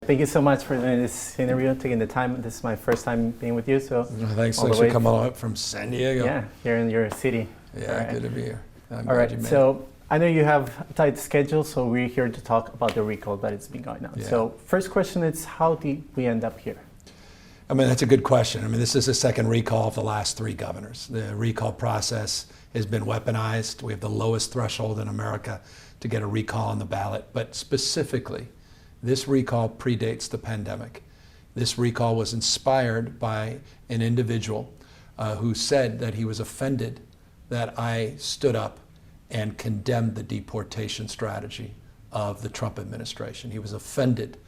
Thank you so much for doing this interview, taking the time. This is my first time being with you, so thanks for coming up from San Diego. Yeah, here in your city. Yeah, good to be here. All right, so I know you have a tight schedule, so we're here to talk about the recall that has been going on. Yeah. So first question is, how did we end up here? I mean, that's a good question. I mean, this is the second recall of the last 3 governors. The recall process has been weaponized. We have the lowest threshold in America to get a recall on the ballot, but specifically, this recall predates the pandemic. This recall was inspired by an individual who said that he was offended that I stood up and condemned the deportation strategy of the Trump administration. He was offended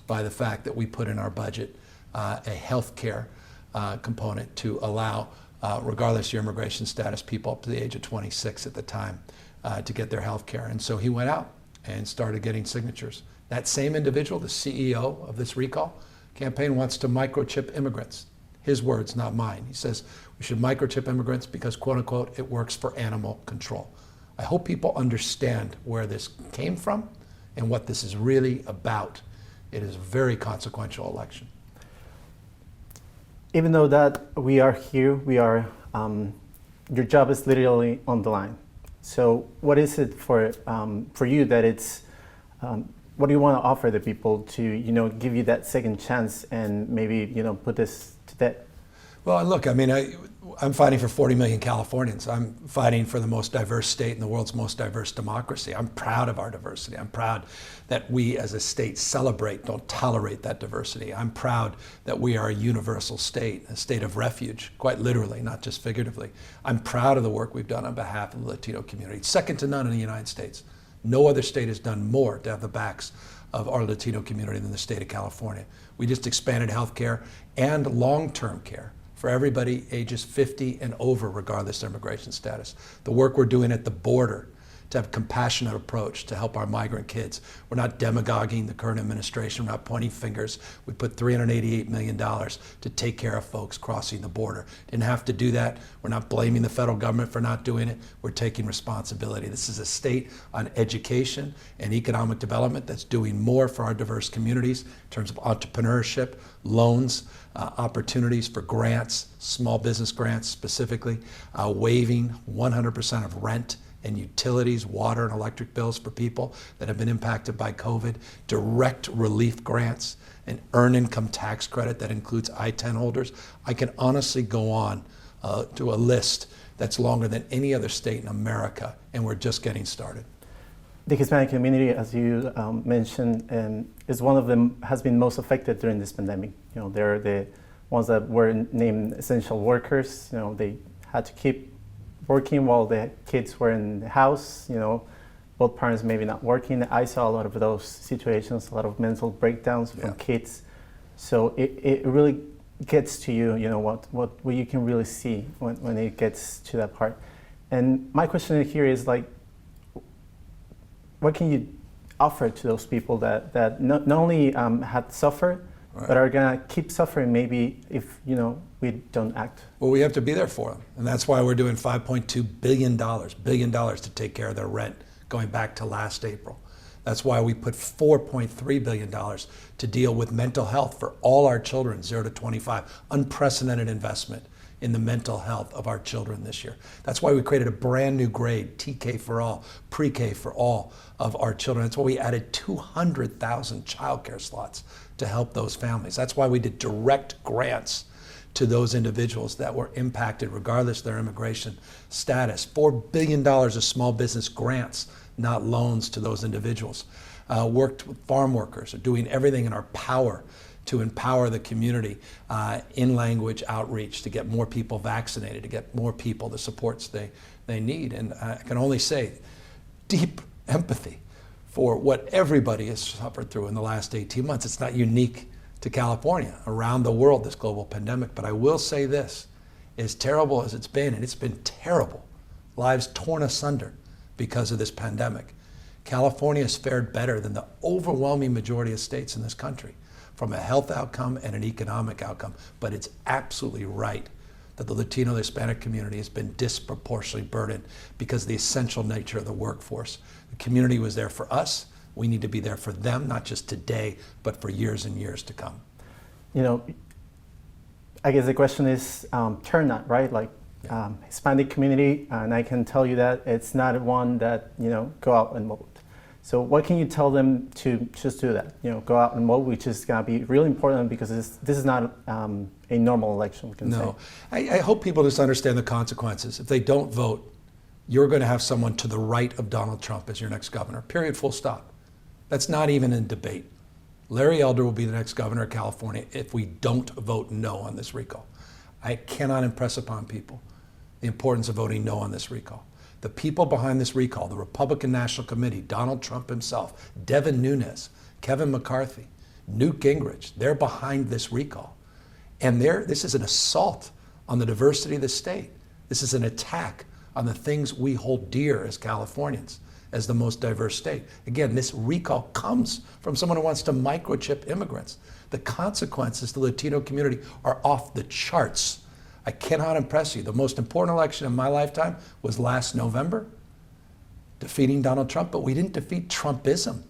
by the fact that we put in our budget a health care component to allow, regardless of your immigration status, people up to the age of 26 at the time to get their health care. And so he went out and started getting signatures. That same individual, the CEO of this recall campaign, wants to microchip immigrants. His words, not mine. He says we should microchip immigrants because, quote unquote, it works for animal control. I hope people understand where this came from and what this is really about. It is a very consequential election. Even though that we are here, your job is literally on the line. So what is it for you that it's, what do you want to offer the people to, give you that second chance and maybe, put this to bed? Well, look, I mean, I'm fighting for 40 million Californians. I'm fighting for the most diverse state in the world's most diverse democracy. I'm proud of our diversity. I'm proud that we as a state celebrate, don't tolerate that diversity. I'm proud that we are a universal state, a state of refuge, quite literally, not just figuratively. I'm proud of the work we've done on behalf of the Latino community. It's second to none in the United States. No other state has done more to have the backs of our Latino community than the state of California. We just expanded health care and long-term care for everybody ages 50 and over, regardless of immigration status. The work we're doing at the border to have a compassionate approach to help our migrant kids. We're not demagoguing the current administration, we're not pointing fingers. We put $388 million to take care of folks crossing the border. Didn't have to do that. We're not blaming the federal government for not doing it. We're taking responsibility. This is a state on education and economic development that's doing more for our diverse communities in terms of entrepreneurship, loans, opportunities for grants, small business grants specifically, waiving 100% of rent and utilities, water and electric bills for people that have been impacted by COVID, direct relief grants, an earned income tax credit that includes I-10 holders. I can honestly go on to a list that's longer than any other state in America, and we're just getting started. The Hispanic community, as you mentioned, is one of them has been most affected during this pandemic. They're the ones that were named essential workers. They had to keep working while the kids were in the house, both parents maybe not working. I saw a lot of those situations, a lot of mental breakdowns from kids. So it really gets to you, what you can really see when it gets to that part. And my question here is what can you offer to those people that not only had suffered, right, but are gonna keep suffering maybe if we don't act? Well, we have to be there for them, and that's why we're doing $5.2 billion to take care of their rent going back to last April. That's why we put $4.3 billion to deal with mental health for all our children, 0 to 25, unprecedented investment in the mental health of our children this year. That's why we created a brand new grade, TK for all, pre-K for all of our children. That's why we added 200,000 childcare slots to help those families. That's why we did direct grants to those individuals that were impacted regardless of their immigration status. $4 billion of small business grants, not loans, to those individuals. Worked with farm workers, doing everything in our power to empower the community in language outreach, to get more people vaccinated, to get more people the supports they need. And I can only say deep empathy for what everybody has suffered through in the last 18 months. It's not unique to California, around the world, this global pandemic. But I will say this, as terrible as it's been, and it's been terrible, lives torn asunder because of this pandemic, California has fared better than the overwhelming majority of states in this country from a health outcome and an economic outcome. But it's absolutely right that the Latino, the Hispanic community has been disproportionately burdened because of the essential nature of the workforce. The community was there for us, We need to be there for them, not just today, but for years and years to come. You know, I guess the question is turnout, right? Like Hispanic community, and I can tell you that it's not one that, you know, go out and vote. So what can you tell them to just do that? You know, go out and vote, which is going to be really important because this is not a normal election, we can say. No, I hope people just understand the consequences. If they don't vote, you're going to have someone to the right of Donald Trump as your next governor, period, full stop. That's not even in debate. Larry Elder will be the next governor of California if we don't vote no on this recall. I cannot impress upon people the importance of voting no on this recall. The people behind this recall, the Republican National Committee, Donald Trump himself, Devin Nunes, Kevin McCarthy, Newt Gingrich, they're behind this recall. And this is an assault on the diversity of the state. This is an attack on the things we hold dear as Californians, as the most diverse state. Again, this recall comes from someone who wants to microchip immigrants. The consequences to the Latino community are off the charts. I cannot impress you. The most important election in my lifetime was last November, defeating Donald Trump, but we didn't defeat Trumpism.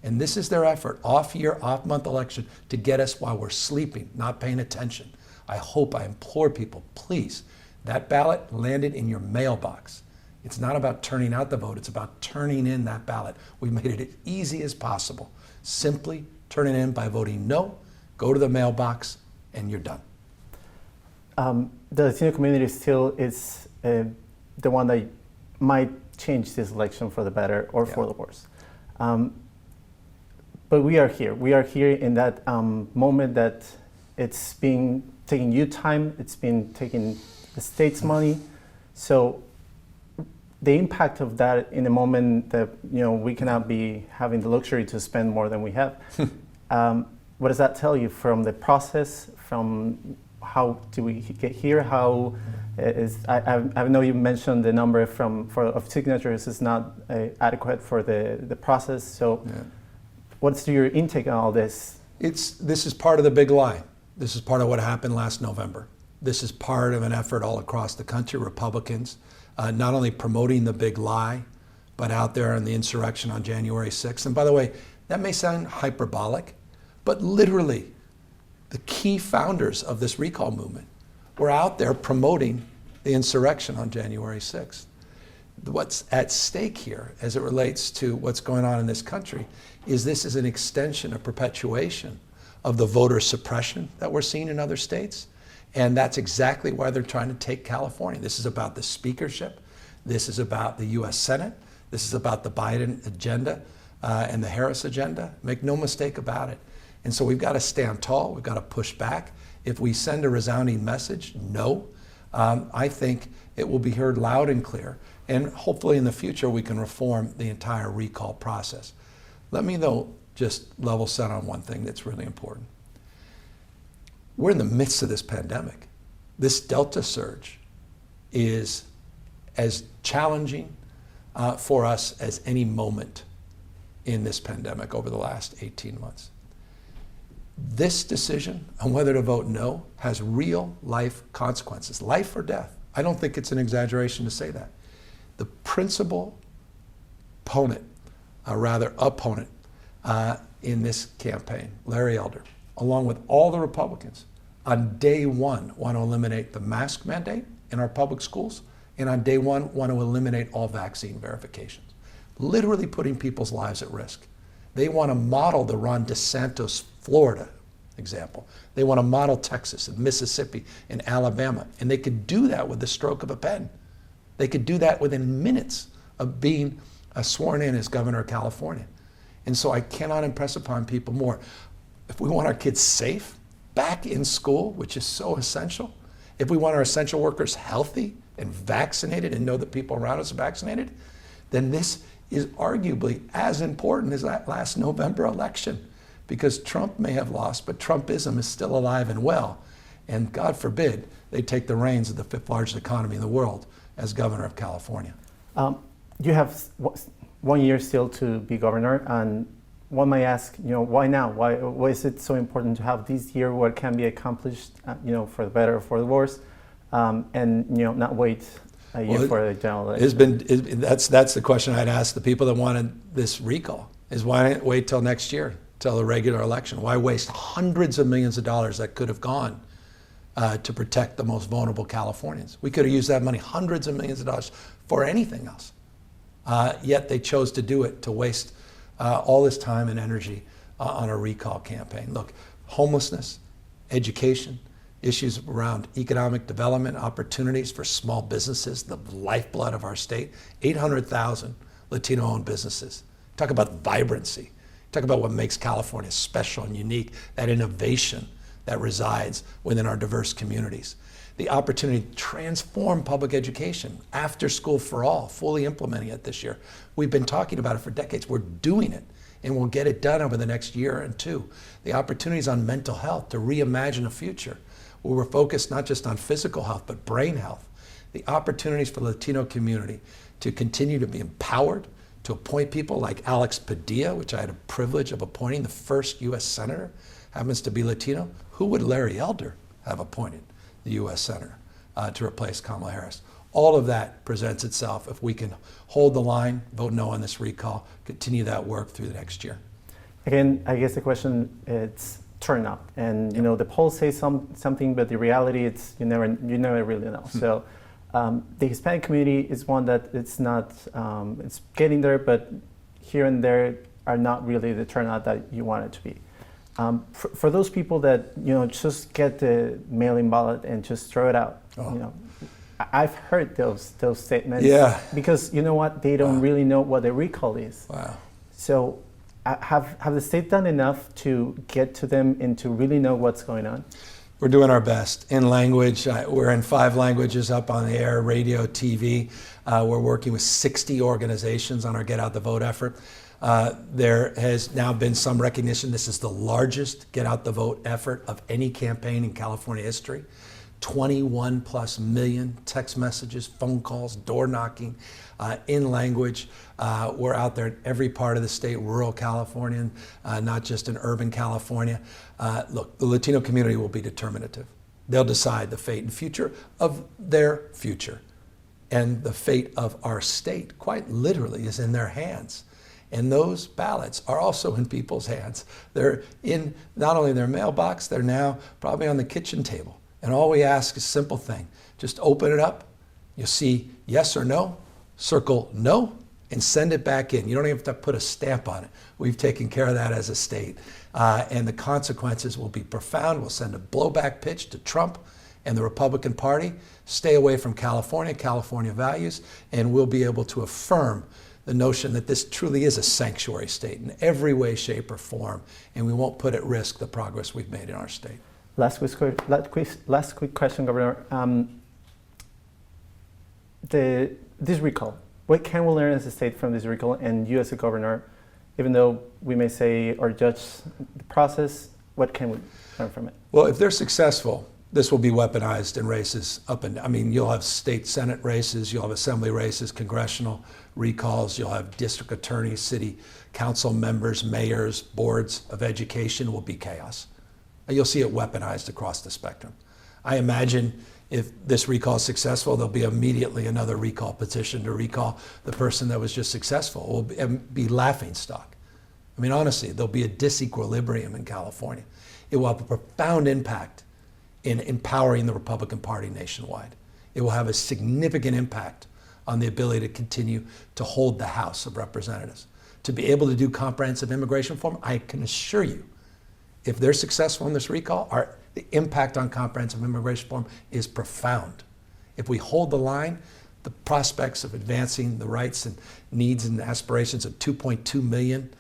And this is their effort, off-year, off-month election, to get us while we're sleeping, not paying attention. I implore people, please, that ballot landed in your mailbox. It's not about turning out the vote, it's about turning in that ballot. We've made it as easy as possible. Simply turn it in by voting no, go to the mailbox, and you're done. The Latino community still is the one that might change this election for the better or for the worse. But we are here. We are here in that moment that it's been taking you time, it's been taking the state's money. So the impact of that in a moment that, you know, we cannot be having the luxury to spend more than we have. What does that tell you from the process, from how do we get here? How is, I know you mentioned the number of signatures is not adequate for the process. So what's your intake on all this? This is part of the big lie. This is part of what happened last November. This is part of an effort all across the country, Republicans, not only promoting the big lie, but out there in the insurrection on January 6th. And by the way, that may sound hyperbolic, but literally, the key founders of this recall movement were out there promoting the insurrection on January 6th. What's at stake here as it relates to what's going on in this country is this is an extension, a perpetuation of the voter suppression that we're seeing in other states. And that's exactly why they're trying to take California. This is about the speakership. This is about the US Senate. This is about the Biden agenda and the Harris agenda. Make no mistake about it. And so we've got to stand tall, we've got to push back. If we send a resounding message, no, I think it will be heard loud and clear. And hopefully in the future we can reform the entire recall process. Let me though just level set on one thing that's really important. We're in the midst of this pandemic. This Delta surge is as challenging for us as any moment in this pandemic over the last 18 months. This decision on whether to vote no has real life consequences, life or death. I don't think it's an exaggeration to say that. The principal opponent in this campaign, Larry Elder, along with all the Republicans, on day one want to eliminate the mask mandate in our public schools, and on day one want to eliminate all vaccine verifications, literally putting people's lives at risk. They want to model the Ron DeSantis Florida example. They want to model Texas and Mississippi and Alabama, and they could do that with the stroke of a pen. They could do that within minutes of being sworn in as governor of California. And so I cannot impress upon people more. If we want our kids safe, back in school, which is so essential, if we want our essential workers healthy and vaccinated and know that people around us are vaccinated, then this is arguably as important as that last November election, because Trump may have lost, but Trumpism is still alive and well. And God forbid they take the reins of the fifth largest economy in the world as governor of California. You have 1 year still to be governor, and one might ask, why now? Why is it so important to have this year what can be accomplished, for the better or for the worse, and not wait a year for the general election? That's the question I'd ask the people that wanted this recall. is why not wait till next year, till the regular election? Why waste hundreds of millions of dollars that could have gone to protect the most vulnerable Californians? We could have used that money, hundreds of millions of dollars, for anything else. Yet they chose to do it, to waste all this time and energy on a recall campaign. Look, homelessness, education, issues around economic development, opportunities for small businesses, the lifeblood of our state, 800,000 Latino-owned businesses. Talk about vibrancy. Talk about what makes California special and unique, that innovation that resides within our diverse communities. The opportunity to transform public education, after school for all, fully implementing it this year. We've been talking about it for decades. We're doing it, and we'll get it done over the next year and two. The opportunities on mental health to reimagine a future where we're focused not just on physical health, but brain health. The opportunities for the Latino community to continue to be empowered, to appoint people like Alex Padilla, which I had a privilege of appointing, the first U.S. Senator, happens to be Latino. Who would Larry Elder have appointed, the U.S. Senator, to replace Kamala Harris? All of that presents itself if we can hold the line, vote no on this recall, continue that work through the next year. Again, I guess the question is turnout, and you know the polls say something, but the reality it's you never really know. So the Hispanic community is one that it's not it's getting there, but here and there are not really the turnout that you want it to be. For those people that just get the mail-in ballot and just throw it out, I've heard those statements. Yeah. Because you know what, they don't really know what a recall is. Wow. So have the state done enough to get to them and to really know what's going on? We're doing our best in language. We're in 5 languages up on the air, radio, TV. We're working with 60 organizations on our Get Out the Vote effort. There has now been some recognition this is the largest Get Out the Vote effort of any campaign in California history. 21+ million text messages, phone calls, door knocking, in language. We're out there in every part of the state, rural California, not just in urban California. Look, the Latino community will be determinative. They'll decide the fate and future of their future. And the fate of our state, quite literally, is in their hands. And those ballots are also in people's hands. They're in not only their mailbox, they're now probably on the kitchen table. And all we ask is a simple thing. Just open it up. You'll see yes or no, circle no, and send it back in. You don't even have to put a stamp on it. We've taken care of that as a state. And the consequences will be profound. We'll send a blowback pitch to Trump and the Republican Party. Stay away from California, California values, and we'll be able to affirm the notion that this truly is a sanctuary state in every way, shape, or form, and we won't put at risk the progress we've made in our state. Last quick question, Governor. This recall, what can we learn as a state from this recall, and you as a governor, even though we may say or judge the process, what can we learn from it? Well, if they're successful, this will be weaponized in races up and down. I mean, you'll have state Senate races, you'll have assembly races, congressional recalls, you'll have district attorneys, city council members, mayors, boards of education. Will be chaos. You'll see it weaponized across the spectrum. I imagine if this recall is successful, there'll be immediately another recall petition to recall the person that was just successful. It will be laughingstock. I mean, honestly, there'll be a disequilibrium in California. It will have a profound impact in empowering the Republican Party nationwide. It will have a significant impact on the ability to continue to hold the House of Representatives. To be able to do comprehensive immigration reform, I can assure you, if they're successful in this recall, the impact on comprehensive immigration reform is profound. If we hold the line, the prospects of advancing the rights and needs and aspirations of 2.2 million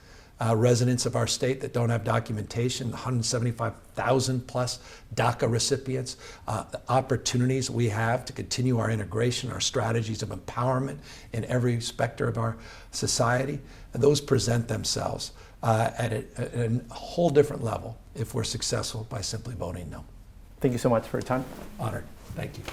residents of our state that don't have documentation, 175,000 plus DACA recipients, the opportunities we have to continue our integration, our strategies of empowerment in every sector of our society, those present themselves at a whole different level if we're successful by simply voting no. Thank you so much for your time. Honored. Thank you.